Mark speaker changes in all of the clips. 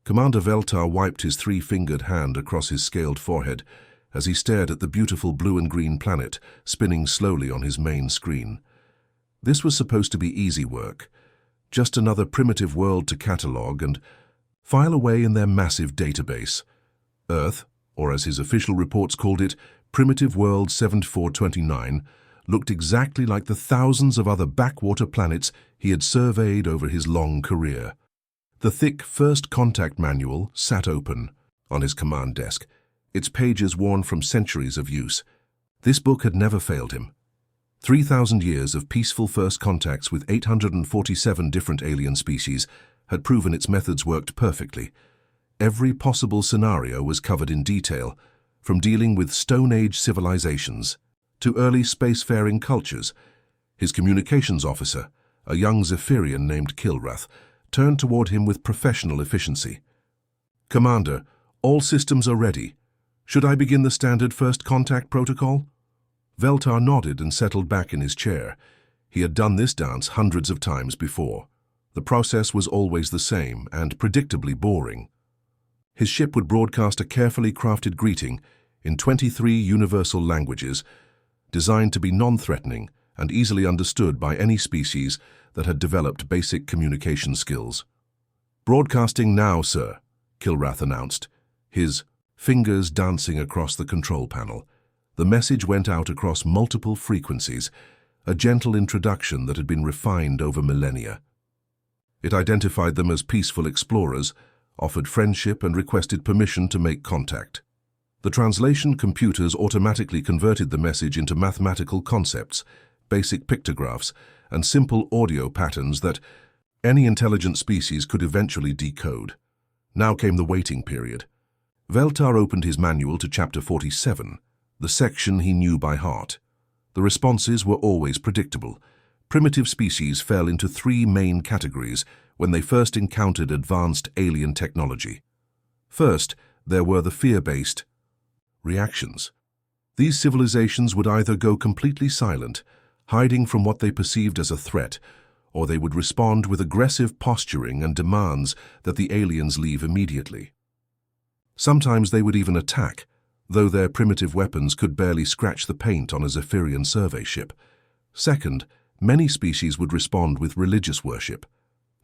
Speaker 1: Commander Veltar wiped his three-fingered hand across his scaled forehead as he stared at the beautiful blue and green planet spinning slowly on his main screen. This was supposed to be easy work, just another primitive world to catalogue and file away in their massive database. Earth, or as his official reports called it, Primitive World 7429, looked exactly like the thousands of other backwater planets he had surveyed over his long career. The thick First Contact manual sat open on his command desk, its pages worn from centuries of use. This book had never failed him. 3,000 years of peaceful first contacts with 847 different alien species had proven its methods worked perfectly. Every possible scenario was covered in detail, from dealing with Stone Age civilizations to early spacefaring cultures. His communications officer, a young Zephyrian named Kilrath, turned toward him with professional efficiency. "Commander, all systems are ready. Should I begin the standard first contact protocol?" Veltar nodded and settled back in his chair. He had done this dance hundreds of times before. The process was always the same and predictably boring. His ship would broadcast a carefully crafted greeting in 23 universal languages, designed to be non-threatening and easily understood by any species that had developed basic communication skills. "Broadcasting now, sir," Kilrath announced, his fingers dancing across the control panel. The message went out across multiple frequencies, a gentle introduction that had been refined over millennia. It identified them as peaceful explorers, offered friendship and requested permission to make contact. The translation computers automatically converted the message into mathematical concepts, basic pictographs, and simple audio patterns that any intelligent species could eventually decode. Now came the waiting period. Veltar opened his manual to Chapter 47, the section he knew by heart. The responses were always predictable. Primitive species fell into three main categories when they first encountered advanced alien technology. First, there were the fear-based reactions. These civilizations would either go completely silent, hiding from what they perceived as a threat, or they would respond with aggressive posturing and demands that the aliens leave immediately. Sometimes they would even attack, though their primitive weapons could barely scratch the paint on a Zephyrian survey ship. Second, many species would respond with religious worship.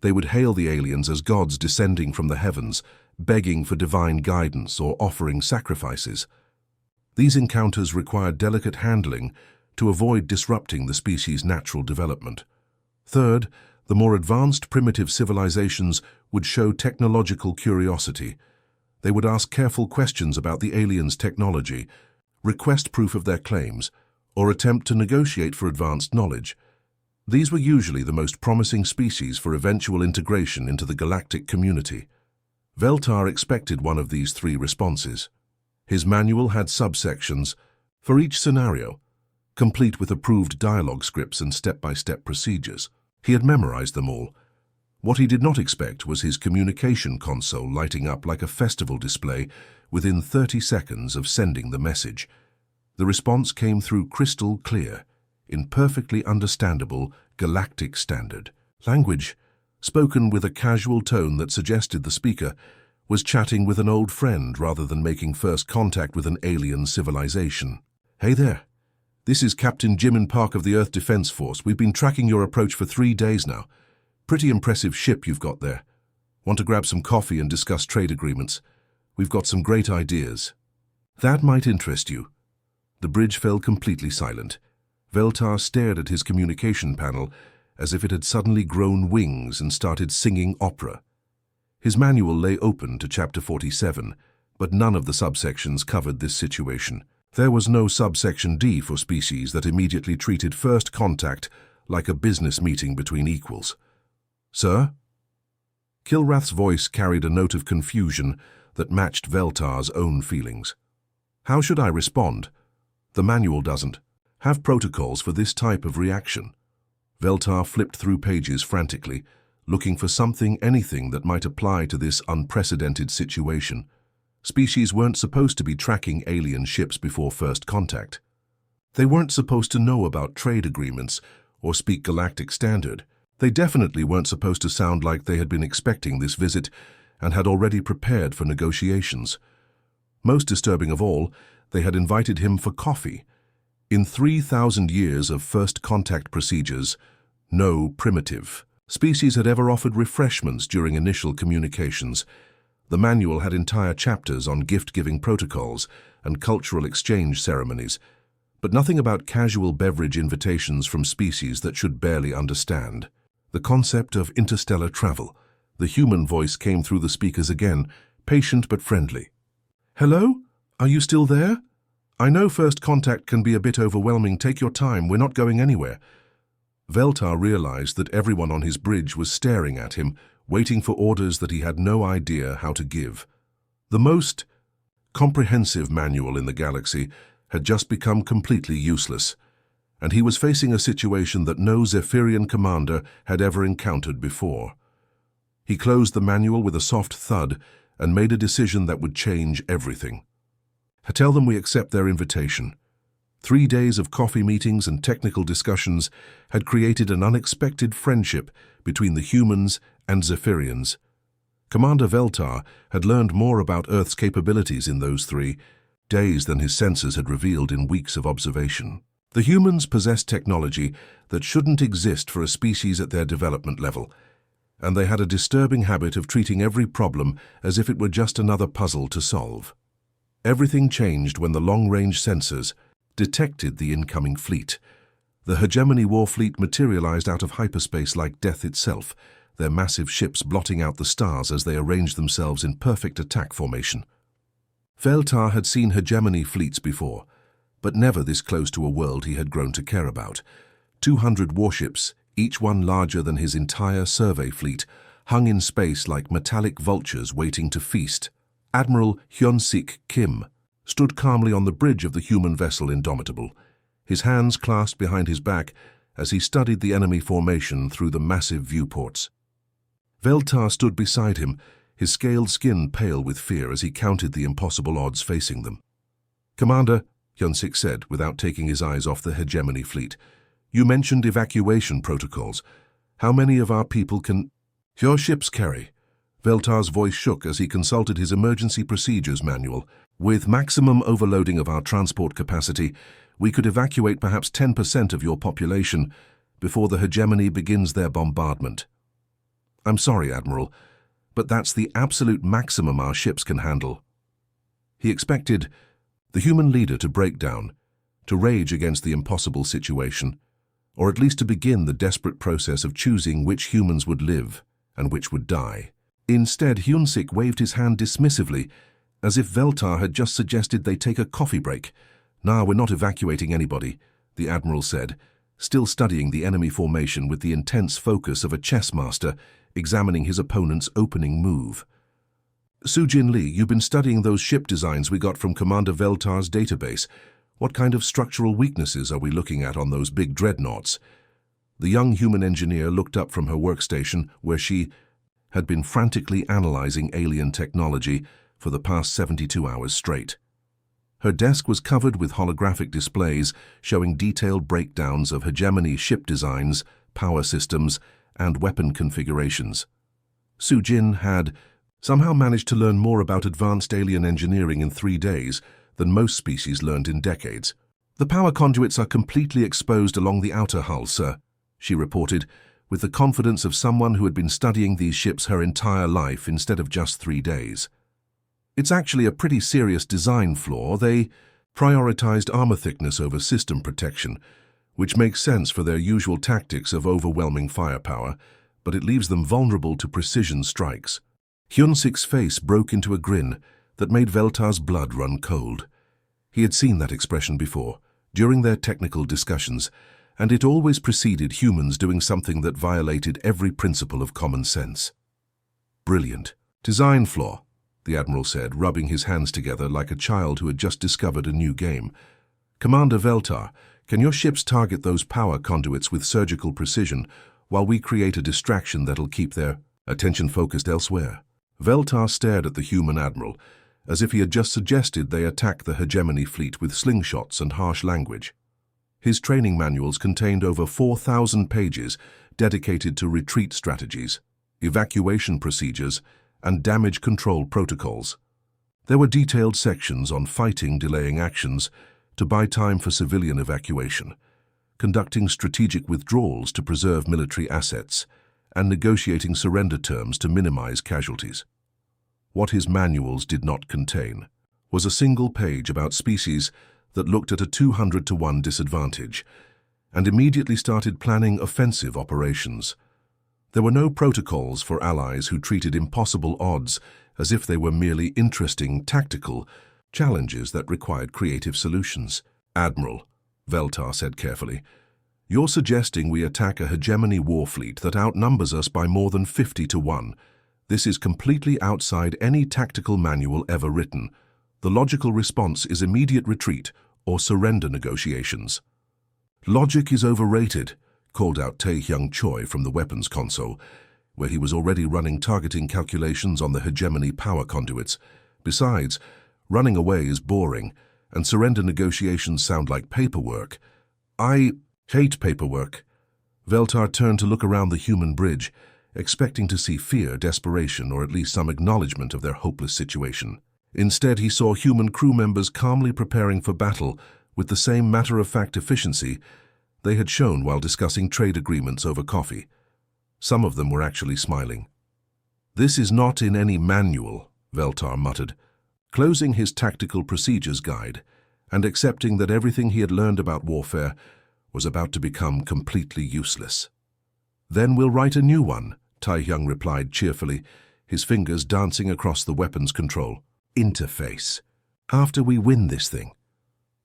Speaker 1: They would hail the aliens as gods descending from the heavens, begging for divine guidance or offering sacrifices. These encounters required delicate handling to avoid disrupting the species' natural development. Third, the more advanced primitive civilizations would show technological curiosity. They would ask careful questions about the aliens' technology, request proof of their claims, or attempt to negotiate for advanced knowledge. These were usually the most promising species for eventual integration into the galactic community. Veltar expected one of these three responses. His manual had subsections for each scenario, complete with approved dialogue scripts and step-by-step procedures. He had memorized them all. What he did not expect was his communication console lighting up like a festival display within 30 seconds of sending the message. The response came through crystal clear, in perfectly understandable galactic standard language, spoken with a casual tone that suggested the speaker was chatting with an old friend rather than making first contact with an alien civilization. "Hey there. This is Captain Jimin Park of the Earth Defense Force. We've been tracking your approach for 3 days now. Pretty impressive ship you've got there. Want to grab some coffee and discuss trade agreements? We've got some great ideas." "That might interest you." The bridge fell completely silent. Veltar stared at his communication panel as if it had suddenly grown wings and started singing opera. His manual lay open to Chapter 47, but none of the subsections covered this situation. There was no subsection D for species that immediately treated first contact like a business meeting between equals. "Sir?" Kilrath's voice carried a note of confusion that matched Veltar's own feelings. "How should I respond? The manual doesn't have protocols for this type of reaction." Veltar flipped through pages frantically, looking for anything that might apply to this unprecedented situation. Species weren't supposed to be tracking alien ships before first contact. They weren't supposed to know about trade agreements or speak galactic standard. They definitely weren't supposed to sound like they had been expecting this visit and had already prepared for negotiations. Most disturbing of all, they had invited him for coffee. In 3,000 years of first contact procedures, no primitive species had ever offered refreshments during initial communications. The manual had entire chapters on gift-giving protocols and cultural exchange ceremonies, but nothing about casual beverage invitations from species that should barely understand. The concept of interstellar travel. The human voice came through the speakers again, patient but friendly. "Hello? Are you still there? I know first contact can be a bit overwhelming. Take your time, we're not going anywhere." Veltar realized that everyone on his bridge was staring at him, waiting for orders that he had no idea how to give. The most comprehensive manual in the galaxy had just become completely useless, and he was facing a situation that no Zephyrian commander had ever encountered before. He closed the manual with a soft thud and made a decision that would change everything. "Tell them we accept their invitation." 3 days of coffee meetings and technical discussions had created an unexpected friendship between the humans and Zephyrians. Commander Veltar had learned more about Earth's capabilities in those 3 days than his senses had revealed in weeks of observation. The humans possessed technology that shouldn't exist for a species at their development level, and they had a disturbing habit of treating every problem as if it were just another puzzle to solve. Everything changed when the long-range sensors detected the incoming fleet. The HFY War fleet materialized out of hyperspace like death itself, their massive ships blotting out the stars as they arranged themselves in perfect attack formation. Veltar had seen hegemony fleets before, but never this close to a world he had grown to care about. 200 warships, each one larger than his entire survey fleet, hung in space like metallic vultures waiting to feast. Admiral Hyun-Sik Kim stood calmly on the bridge of the human vessel Indomitable, his hands clasped behind his back as he studied the enemy formation through the massive viewports. Veltar stood beside him, his scaled skin pale with fear as he counted the impossible odds facing them. "Commander," Hyun-Sik said, without taking his eyes off the hegemony fleet, "you mentioned evacuation protocols. How many of our people can your ships carry?" Veltar's voice shook as he consulted his emergency procedures manual. "With maximum overloading of our transport capacity, we could evacuate perhaps 10% of your population before the hegemony begins their bombardment." "I'm sorry, Admiral, but that's the absolute maximum our ships can handle." He expected the human leader to break down, to rage against the impossible situation, or at least to begin the desperate process of choosing which humans would live and which would die. Instead, Hyun-Sik waved his hand dismissively, as if Veltar had just suggested they take a coffee break. "Nah, we're not evacuating anybody," the Admiral said, still studying the enemy formation with the intense focus of a chess master examining his opponent's opening move. "Soo-Jin Lee, you've been studying those ship designs we got from Commander Veltar's database. What kind of structural weaknesses are we looking at on those big dreadnoughts?" The young human engineer looked up from her workstation, where she had been frantically analyzing alien technology for the past 72 hours straight. Her desk was covered with holographic displays showing detailed breakdowns of hegemony ship designs, power systems, and weapon configurations. Soo-Jin had somehow managed to learn more about advanced alien engineering in 3 days than most species learned in decades. "The power conduits are completely exposed along the outer hull, sir," she reported, with the confidence of someone who had been studying these ships her entire life instead of just 3 days. "It's actually a pretty serious design flaw. They prioritized armor thickness over system protection, which makes sense for their usual tactics of overwhelming firepower, but it leaves them vulnerable to precision strikes." Hyun-Sik's face broke into a grin that made Veltar's blood run cold. He had seen that expression before, during their technical discussions, and it always preceded humans doing something that violated every principle of common sense. "Brilliant. Design flaw," the Admiral said, rubbing his hands together like a child who had just discovered a new game. "Commander Veltar, can your ships target those power conduits with surgical precision while we create a distraction that'll keep their attention focused elsewhere?" Veltar stared at the human Admiral, as if he had just suggested they attack the hegemony fleet with slingshots and harsh language. His training manuals contained over 4,000 pages dedicated to retreat strategies, evacuation procedures, and damage control protocols. There were detailed sections on fighting delaying actions to buy time for civilian evacuation, conducting strategic withdrawals to preserve military assets, and negotiating surrender terms to minimize casualties. What his manuals did not contain was a single page about species that looked at a 200-to-1 disadvantage and immediately started planning offensive operations. There were no protocols for allies who treated impossible odds as if they were merely interesting tactical challenges that required creative solutions. "Admiral," Veltar said carefully, "you're suggesting we attack a hegemony war fleet that outnumbers us by more than 50-to-1. This is completely outside any tactical manual ever written. The logical response is immediate retreat or surrender negotiations." "Logic is overrated," called out Tae-Hyung Choi from the weapons console, where he was already running targeting calculations on the hegemony power conduits. "Besides, running away is boring, and surrender negotiations sound like paperwork." "I hate paperwork." Veltar turned to look around the human bridge, expecting to see fear, desperation, or at least some acknowledgement of their hopeless situation. Instead, he saw human crew members calmly preparing for battle with the same matter-of-fact efficiency they had shown while discussing trade agreements over coffee. Some of them were actually smiling. "This is not in any manual," Veltar muttered, closing his tactical procedures guide and accepting that everything he had learned about warfare was about to become completely useless. "Then we'll write a new one," Tae-Hyung replied cheerfully, his fingers dancing across the weapons control interface. "After we win this thing."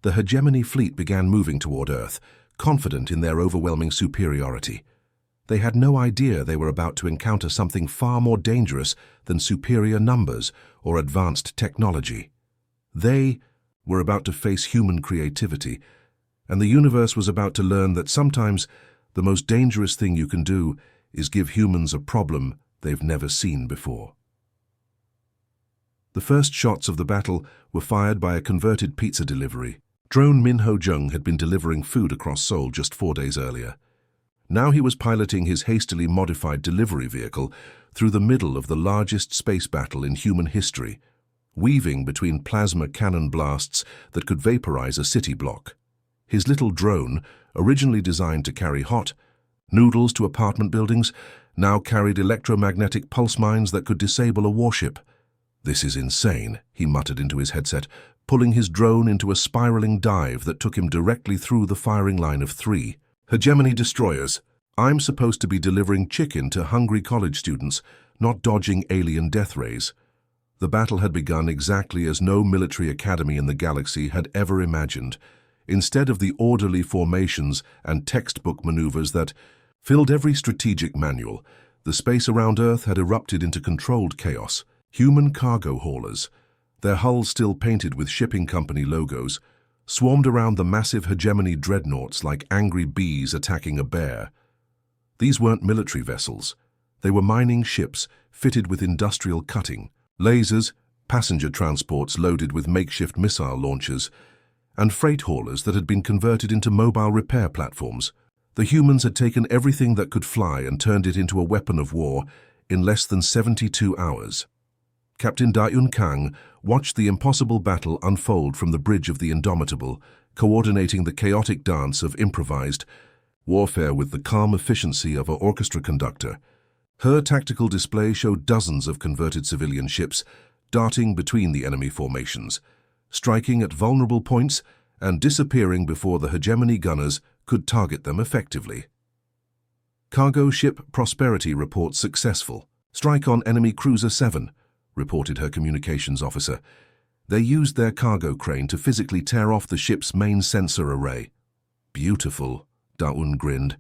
Speaker 1: The hegemony fleet began moving toward Earth, confident in their overwhelming superiority. They had no idea they were about to encounter something far more dangerous than superior numbers or advanced technology. They were about to face human creativity, and the universe was about to learn that sometimes the most dangerous thing you can do is give humans a problem they've never seen before. The first shots of the battle were fired by a converted pizza delivery. Drone Min Ho-jung had been delivering food across Seoul just 4 days earlier. Now he was piloting his hastily modified delivery vehicle through the middle of the largest space battle in human history, weaving between plasma cannon blasts that could vaporize a city block. His little drone, originally designed to carry hot noodles to apartment buildings, now carried electromagnetic pulse mines that could disable a warship. "This is insane," he muttered into his headset, pulling his drone into a spiraling dive that took him directly through the firing line of 3 hegemony destroyers. "I'm supposed to be delivering chicken to hungry college students, not dodging alien death rays." The battle had begun exactly as no military academy in the galaxy had ever imagined. Instead of the orderly formations and textbook maneuvers that filled every strategic manual, the space around Earth had erupted into controlled chaos. Human cargo haulers, their hulls still painted with shipping company logos, swarmed around the massive hegemony dreadnoughts like angry bees attacking a bear. These weren't military vessels. They were mining ships fitted with industrial cutting, lasers, passenger transports loaded with makeshift missile launchers, and freight haulers that had been converted into mobile repair platforms. The humans had taken everything that could fly and turned it into a weapon of war in less than 72 hours. Captain Da-eun Kang watched the impossible battle unfold from the bridge of the Indomitable, coordinating the chaotic dance of improvised warfare with the calm efficiency of an orchestra conductor. Her tactical display showed dozens of converted civilian ships darting between the enemy formations, striking at vulnerable points and disappearing before the hegemony gunners could target them effectively. "Cargo ship Prosperity reports successful. Strike on enemy cruiser 7, reported her communications officer. They used their cargo crane to physically tear off the ship's main sensor array. "Beautiful," Da-eun grinned.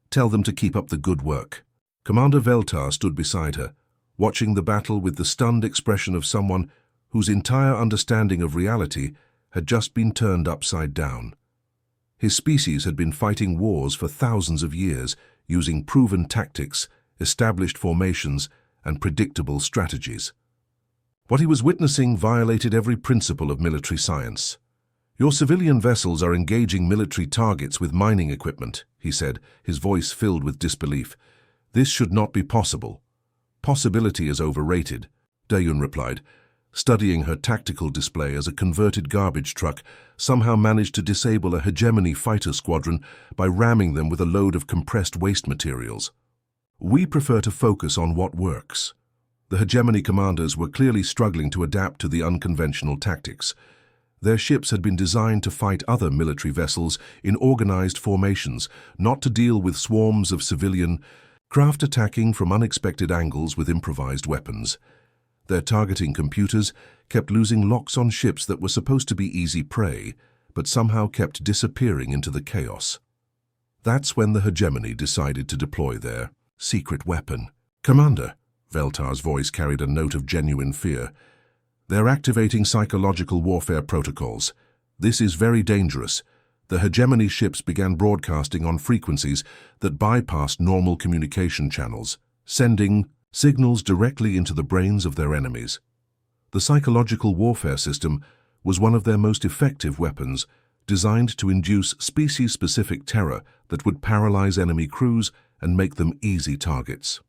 Speaker 1: "Tell them to keep up the good work." Commander Veltar stood beside her, watching the battle with the stunned expression of someone whose entire understanding of reality had just been turned upside down. His species had been fighting wars for thousands of years, using proven tactics, established formations, and predictable strategies. What he was witnessing violated every principle of military science. "Your civilian vessels are engaging military targets with mining equipment," he said, his voice filled with disbelief. "This should not be possible. Possibility is overrated. Dayun replied, studying her tactical display as a converted garbage truck somehow managed to disable a hegemony fighter squadron by ramming them with a load of compressed waste materials. We prefer to focus on what works. The hegemony commanders were clearly struggling to adapt to the unconventional tactics. Their ships had been designed to fight other military vessels in organized formations, not to deal with swarms of civilian craft attacking from unexpected angles with improvised weapons. Their targeting computers kept losing locks on ships that were supposed to be easy prey, but somehow kept disappearing into the chaos. That's when the hegemony decided to deploy their secret weapon. "Commander," Veltar's voice carried a note of genuine fear. "They're activating psychological warfare protocols. This is very dangerous." The hegemony ships began broadcasting on frequencies that bypassed normal communication channels, sending signals directly into the brains of their enemies. The psychological warfare system was one of their most effective weapons, designed to induce species-specific terror that would paralyze enemy crews and make them easy targets.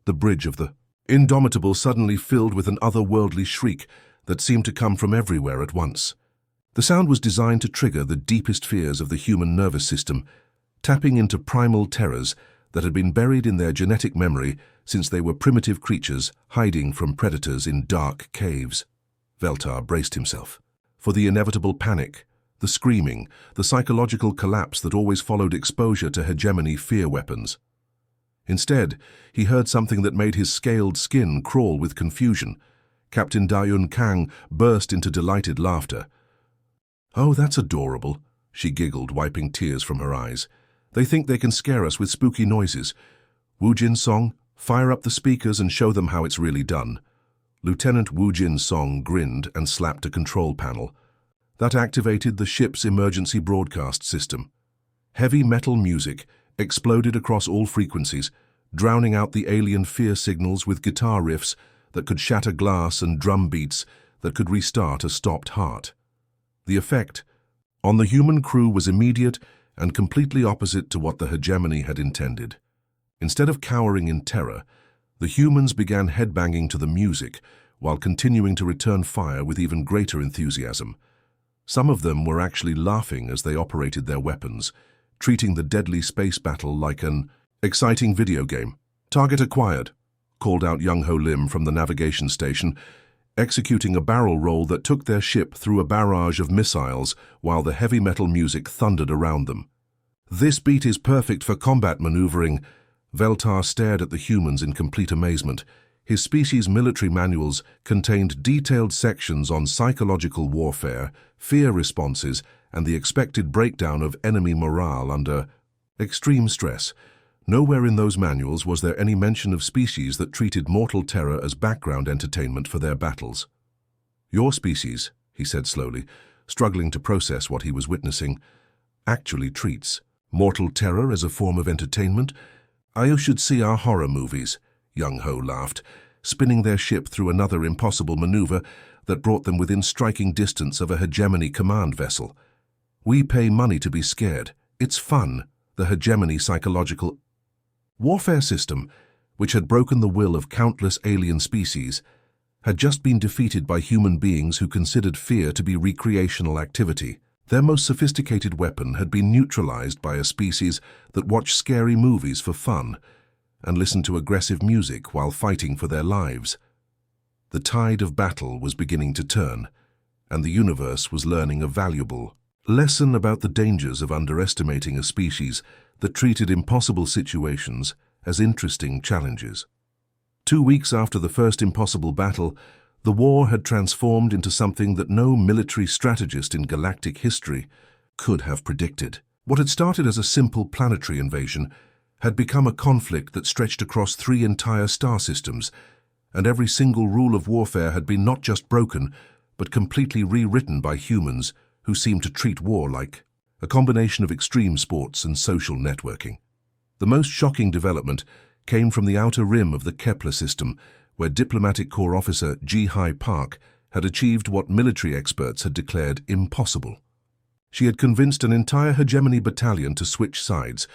Speaker 1: The bridge of the Indomitable suddenly filled with an otherworldly shriek that seemed to come from everywhere at once. The sound was designed to trigger the deepest fears of the human nervous system, tapping into primal terrors that had been buried in their genetic memory since they were primitive creatures hiding from predators in dark caves. Veltar braced himself for the inevitable panic, the screaming, the psychological collapse that always followed exposure to hegemony fear weapons. Instead, he heard something that made his scaled skin crawl with confusion. Captain Dayun Kang burst into delighted laughter. "Oh, that's adorable," she giggled, wiping tears from her eyes. "They think they can scare us with spooky noises. Wu Jin Song, fire up the speakers and show them how it's really done." Lieutenant Wu Jin Song grinned and slapped a control panel. That activated the ship's emergency broadcast system. Heavy metal music exploded across all frequencies, drowning out the alien fear signals with guitar riffs that could shatter glass and drum beats that could restart a stopped heart. The effect on the human crew was immediate and completely opposite to what the hegemony had intended. Instead of cowering in terror, the humans began headbanging to the music while continuing to return fire with even greater enthusiasm. Some of them were actually laughing as they operated their weapons, treating the deadly space battle like an exciting video game. "Target acquired," called out Young Ho Lim from the navigation station, executing a barrel roll that took their ship through a barrage of missiles while the heavy metal music thundered around them. "This beat is perfect for combat maneuvering." Veltar stared at the humans in complete amazement. His species' military manuals contained detailed sections on psychological warfare, fear responses, and the expected breakdown of enemy morale under extreme stress. Nowhere in those manuals was there any mention of species that treated mortal terror as background entertainment for their battles. "Your species," he said slowly, struggling to process what he was witnessing, "actually treats mortal terror as a form of entertainment. I should see our horror movies." Young Ho laughed, spinning their ship through another impossible maneuver that brought them within striking distance of a hegemony command vessel. "We pay money to be scared. It's fun." The hegemony psychological warfare system, which had broken the will of countless alien species, had just been defeated by human beings who considered fear to be recreational activity. Their most sophisticated weapon had been neutralized by a species that watched scary movies for fun and listened to aggressive music while fighting for their lives. The tide of battle was beginning to turn, and the universe was learning a valuable lesson about the dangers of underestimating a species that treated impossible situations as interesting challenges. 2 weeks after the first impossible battle, the war had transformed into something that no military strategist in galactic history could have predicted. What had started as a simple planetary invasion had become a conflict that stretched across 3 entire star systems, and every single rule of warfare had been not just broken, but completely rewritten by humans who seemed to treat war like a combination of extreme sports and social networking. The most shocking development came from the outer rim of the Kepler system, where Diplomatic Corps Officer Ji-Hai Park had achieved what military experts had declared impossible. She had convinced an entire hegemony battalion to switch sides,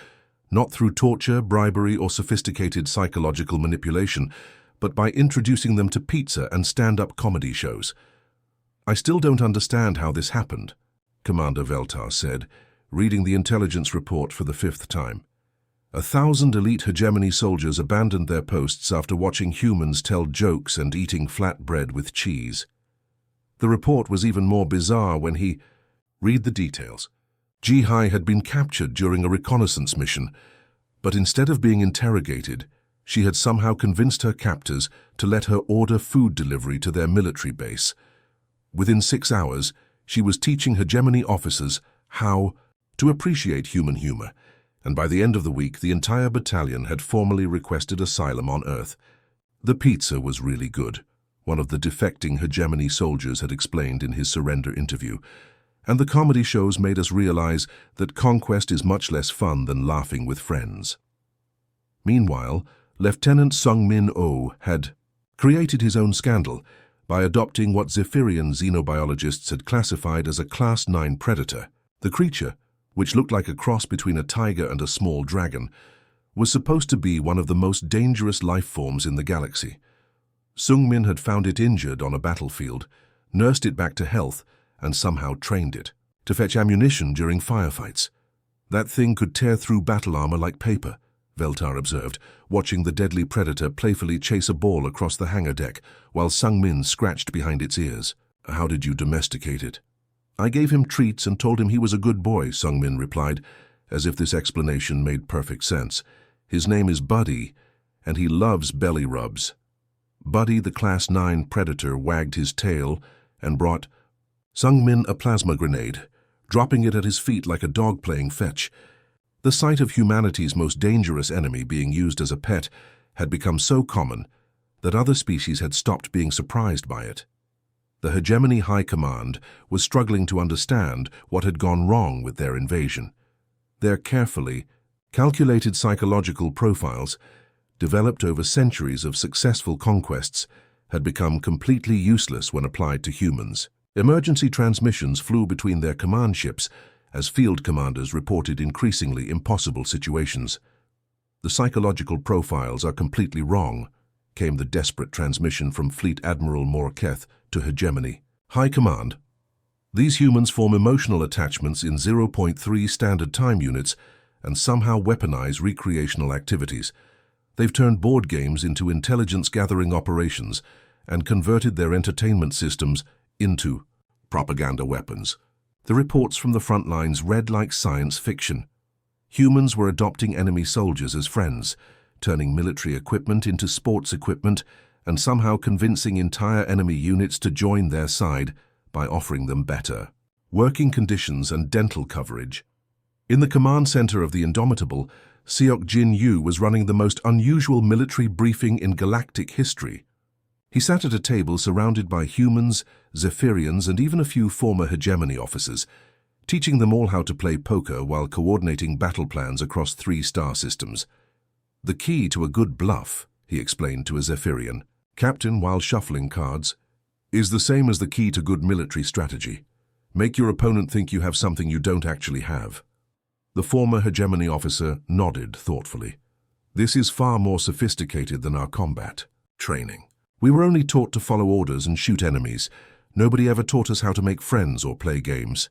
Speaker 1: not through torture, bribery, or sophisticated psychological manipulation, but by introducing them to pizza and stand-up comedy shows. "I still don't understand how this happened," Commander Veltar said, reading the intelligence report for the 5th time. 1,000 elite hegemony soldiers abandoned their posts after watching humans tell jokes and eating flatbread with cheese. The report was even more bizarre when he... Read the details. Jihai had been captured during a reconnaissance mission, but instead of being interrogated, she had somehow convinced her captors to let her order food delivery to their military base. Within 6 hours, she was teaching hegemony officers how to appreciate human humor, and by the end of the week, the entire battalion had formally requested asylum on Earth. "The pizza was really good," one of the defecting hegemony soldiers had explained in his surrender interview, "and the comedy shows made us realize that conquest is much less fun than laughing with friends." Meanwhile, Lieutenant Sung-Min Oh had created his own scandal by adopting what Zephyrian xenobiologists had classified as a Class 9 predator. The creature, which looked like a cross between a tiger and a small dragon, was supposed to be one of the most dangerous life forms in the galaxy. Sung-Min had found it injured on a battlefield, nursed it back to health, and somehow trained it to fetch ammunition during firefights. "That thing could tear through battle armor like paper," Veltar observed, watching the deadly predator playfully chase a ball across the hangar deck while Sung-Min scratched behind its ears. "How did you domesticate it?" "I gave him treats and told him he was a good boy," Sung-Min replied, as if this explanation made perfect sense. "His name is Buddy, and he loves belly rubs." Buddy, the Class 9 predator, wagged his tail and brought Sung-Min a plasma grenade, dropping it at his feet like a dog playing fetch. The sight of humanity's most dangerous enemy being used as a pet had become so common that other species had stopped being surprised by it. The Hegemony High Command was struggling to understand what had gone wrong with their invasion. Their carefully calculated psychological profiles, developed over centuries of successful conquests, had become completely useless when applied to humans. Emergency transmissions flew between their command ships as field commanders reported increasingly impossible situations. "The psychological profiles are completely wrong," came the desperate transmission from Fleet Admiral Morketh to Hegemony. "High Command, these humans form emotional attachments in 0.3 standard time units and somehow weaponize recreational activities. They've turned board games into intelligence-gathering operations and converted their entertainment systems into propaganda weapons." The reports from the front lines read like science fiction. Humans were adopting enemy soldiers as friends, turning military equipment into sports equipment, and somehow convincing entire enemy units to join their side by offering them better working conditions and dental coverage. In the command center of the Indomitable, Seok Jin Yu was running the most unusual military briefing in galactic history. He sat at a table surrounded by humans, Zephyrians, and even a few former hegemony officers, teaching them all how to play poker while coordinating battle plans across 3 star systems. "The key to a good bluff," he explained to a Zephyrian, "Captain, while shuffling cards, is the same as the key to good military strategy. Make your opponent think you have something you don't actually have." The former hegemony officer nodded thoughtfully. "This is far more sophisticated than our combat training. We were only taught to follow orders and shoot enemies. Nobody ever taught us how to make friends or play games."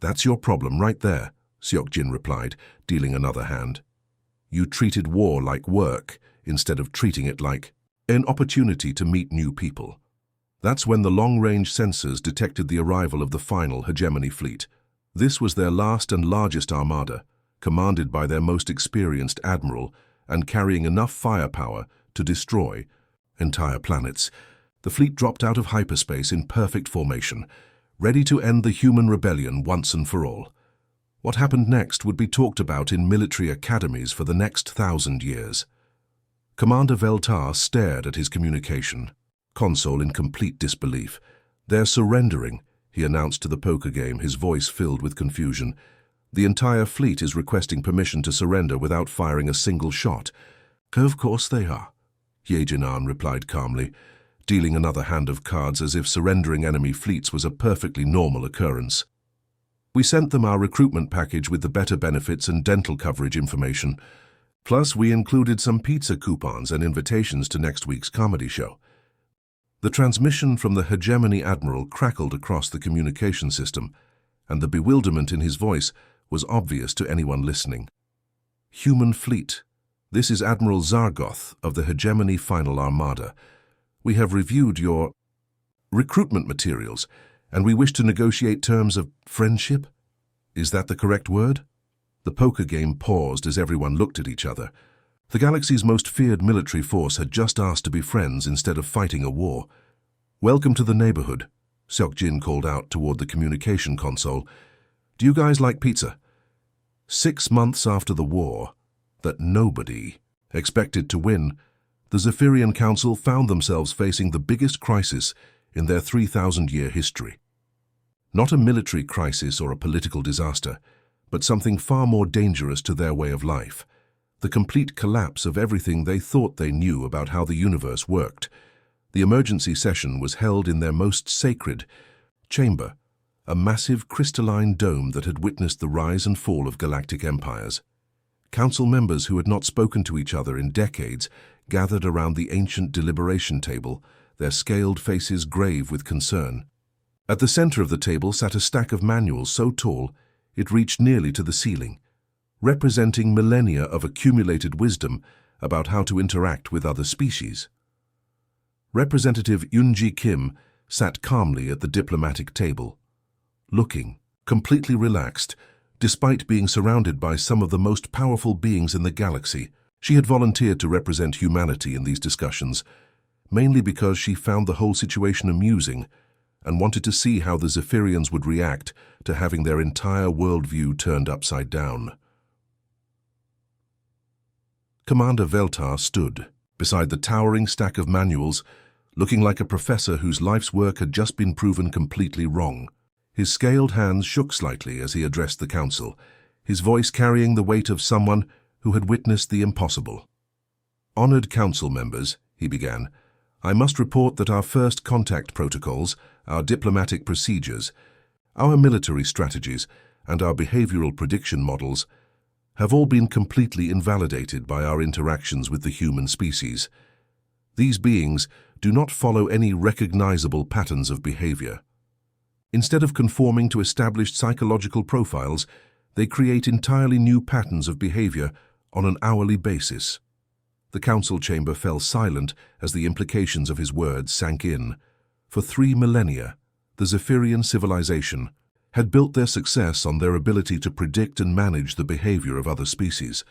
Speaker 1: "That's your problem right there," Seok Jin replied, dealing another hand. "You treated war like work instead of treating it like an opportunity to meet new people." That's when the long-range sensors detected the arrival of the final hegemony fleet. This was their last and largest armada, commanded by their most experienced admiral and carrying enough firepower to destroy entire planets. The fleet dropped out of hyperspace in perfect formation, ready to end the human rebellion once and for all. What happened next would be talked about in military academies for the next 1,000 years. Commander Veltar stared at his communication console in complete disbelief. "They're surrendering," he announced to the poker game, his voice filled with confusion. "The entire fleet is requesting permission to surrender without firing a single shot." "Of course they are," Ye Jinan replied calmly, dealing another hand of cards as if surrendering enemy fleets was a perfectly normal occurrence. "We sent them our recruitment package with the better benefits and dental coverage information. Plus, we included some pizza coupons and invitations to next week's comedy show. The transmission from the Hegemony Admiral crackled across the communication system, and the bewilderment in his voice was obvious to anyone listening. Human fleet. This is Admiral Zargoth of the Hegemony Final Armada. We have reviewed your recruitment materials, and we wish to negotiate terms of friendship? Is that the correct word? The poker game paused as everyone looked at each other. The galaxy's most feared military force had just asked to be friends instead of fighting a war. "Welcome to the neighborhood," Seokjin called out toward the communication console. "Do you guys like pizza?" 6 months after the war, that nobody expected to win, the Zephyrian Council found themselves facing the biggest crisis in their 3,000-year history. Not a military crisis or a political disaster, but something far more dangerous to their way of life. The complete collapse of everything they thought they knew about how the universe worked. The emergency session was held in their most sacred chamber, a massive crystalline dome that had witnessed the rise and fall of galactic empires. Council members who had not spoken to each other in decades gathered around the ancient deliberation table, their scaled faces grave with concern. At the center of the table sat a stack of manuals so tall it reached nearly to the ceiling, representing millennia of accumulated wisdom about how to interact with other species. Representative Yoonji Kim sat calmly at the diplomatic table, looking completely relaxed, despite being surrounded by some of the most powerful beings in the galaxy. She had volunteered to represent humanity in these discussions, mainly because she found the whole situation amusing and wanted to see how the Zephyrians would react to having their entire worldview turned upside down. Commander Veltar stood beside the towering stack of manuals, looking like a professor whose life's work had just been proven completely wrong. His scaled hands shook slightly as he addressed the council, his voice carrying the weight of someone who had witnessed the impossible. "Honored council members," he began, "I must report that our first contact protocols, our diplomatic procedures, our military strategies, and our behavioral prediction models have all been completely invalidated by our interactions with the human species. These beings do not follow any recognizable patterns of behavior. Instead of conforming to established psychological profiles, they create entirely new patterns of behavior on an hourly basis." The council chamber fell silent as the implications of his words sank in. For 3 millennia, the Zephyrian civilization had built their success on their ability to predict and manage the behavior of other species.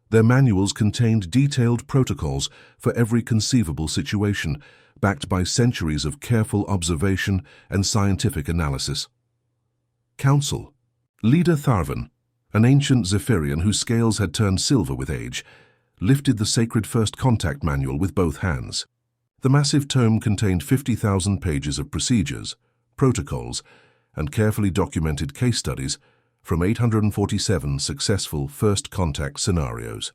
Speaker 1: Their manuals contained detailed protocols for every conceivable situation, backed by centuries of careful observation and scientific analysis. Council. Leader Tharvan, an ancient Zephyrian whose scales had turned silver with age, lifted the sacred First Contact Manual with both hands. The massive tome contained 50,000 pages of procedures, protocols, and carefully documented case studies from 847 successful First Contact scenarios.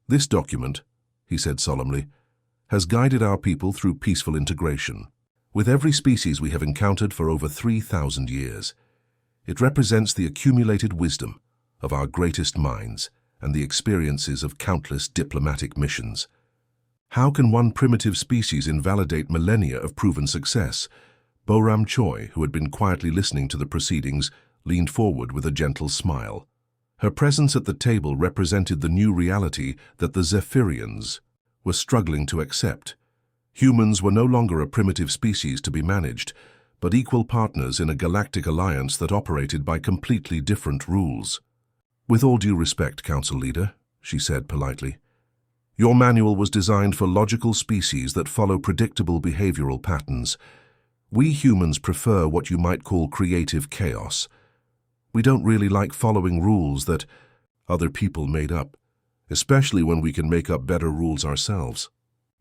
Speaker 1: "This document," he said solemnly, "has guided our people through peaceful integration with every species we have encountered for over 3,000 years. It represents the accumulated wisdom of our greatest minds and the experiences of countless diplomatic missions. How can one primitive species invalidate millennia of proven success?" Boram Choi, who had been quietly listening to the proceedings, leaned forward with a gentle smile. Her presence at the table represented the new reality that the Zephyrians were struggling to accept. Humans were no longer a primitive species to be managed, but equal partners in a galactic alliance that operated by completely different rules. "With all due respect, Council Leader," she said politely, "your manual was designed for logical species that follow predictable behavioral patterns. We humans prefer what you might call creative chaos. We don't really like following rules that other people made up, especially when we can make up better rules ourselves."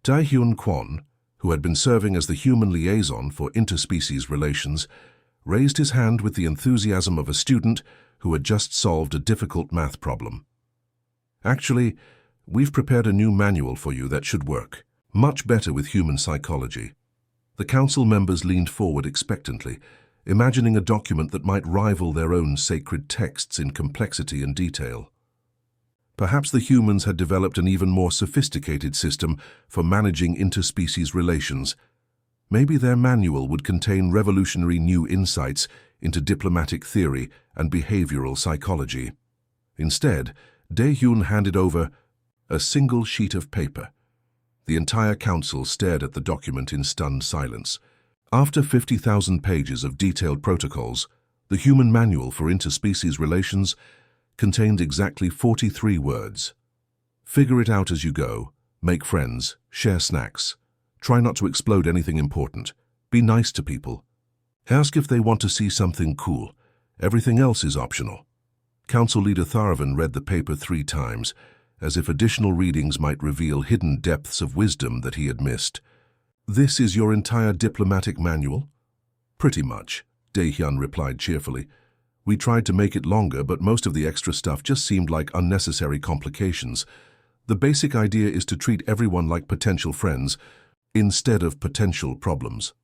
Speaker 1: Taehyun Kwon, who had been serving as the human liaison for interspecies relations, raised his hand with the enthusiasm of a student who had just solved a difficult math problem. "Actually, we've prepared a new manual for you that should work much better with human psychology." The council members leaned forward expectantly, imagining a document that might rival their own sacred texts in complexity and detail. Perhaps the humans had developed an even more sophisticated system for managing interspecies relations. Maybe their manual would contain revolutionary new insights into diplomatic theory and behavioral psychology. Instead, Dae-Hyun handed over a single sheet of paper. The entire council stared at the document in stunned silence. After 50,000 pages of detailed protocols, the human manual for interspecies relations contained exactly 43 words. Figure it out as you go, make friends, share snacks, try not to explode anything important, be nice to people, ask if they want to see something cool, everything else is optional. Council Leader Tharvan read the paper 3 times, as if additional readings might reveal hidden depths of wisdom that he had missed. This is your entire diplomatic manual? Pretty much, Dae-Hyun replied cheerfully. We tried to make it longer, but most of the extra stuff just seemed like unnecessary complications. The basic idea is to treat everyone like potential friends, instead of potential problems.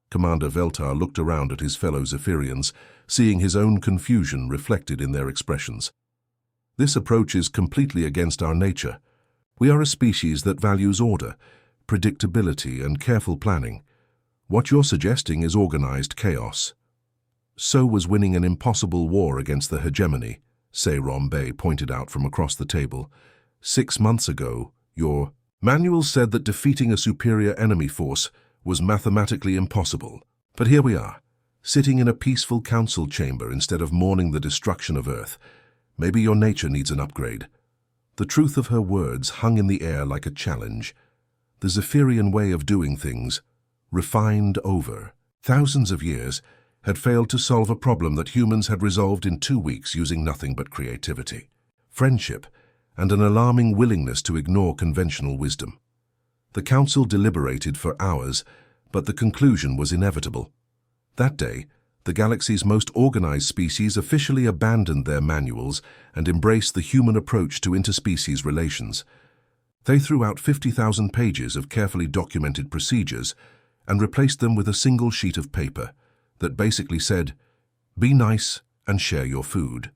Speaker 1: Commander Veltar looked around at his fellow Zephyrians, seeing his own confusion reflected in their expressions. This approach is completely against our nature. We are a species that values order, predictability, and careful planning. What you're suggesting is organized chaos. So was winning an impossible war against the hegemony, Seirom Bey pointed out from across the table. 6 months ago, your manual said that defeating a superior enemy force was mathematically impossible. But here we are, sitting in a peaceful council chamber instead of mourning the destruction of Earth. Maybe your nature needs an upgrade. The truth of her words hung in the air like a challenge. The Zephyrian way of doing things, refined over thousands of years, had failed to solve a problem that humans had resolved in 2 weeks using nothing but creativity, friendship, and an alarming willingness to ignore conventional wisdom. The council deliberated for hours, but the conclusion was inevitable. That day, the galaxy's most organized species officially abandoned their manuals and embraced the human approach to interspecies relations. They threw out 50,000 pages of carefully documented procedures and replaced them with a single sheet of paper that basically said, be nice and share your food.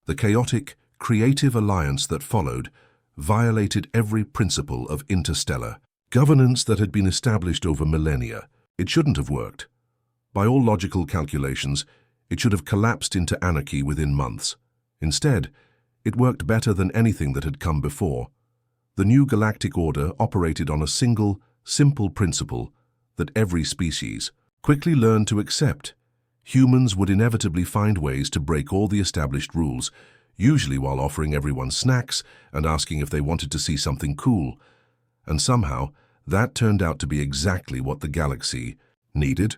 Speaker 1: The chaotic, creative alliance that followed violated every principle of interstellar governance that had been established over millennia. It shouldn't have worked. By all logical calculations, it should have collapsed into anarchy within months. Instead, it worked better than anything that had come before. The new galactic order operated on a single, simple principle that every species quickly learned to accept. Humans would inevitably find ways to break all the established rules, usually while offering everyone snacks and asking if they wanted to see something cool. And somehow, that turned out to be exactly what the galaxy needed.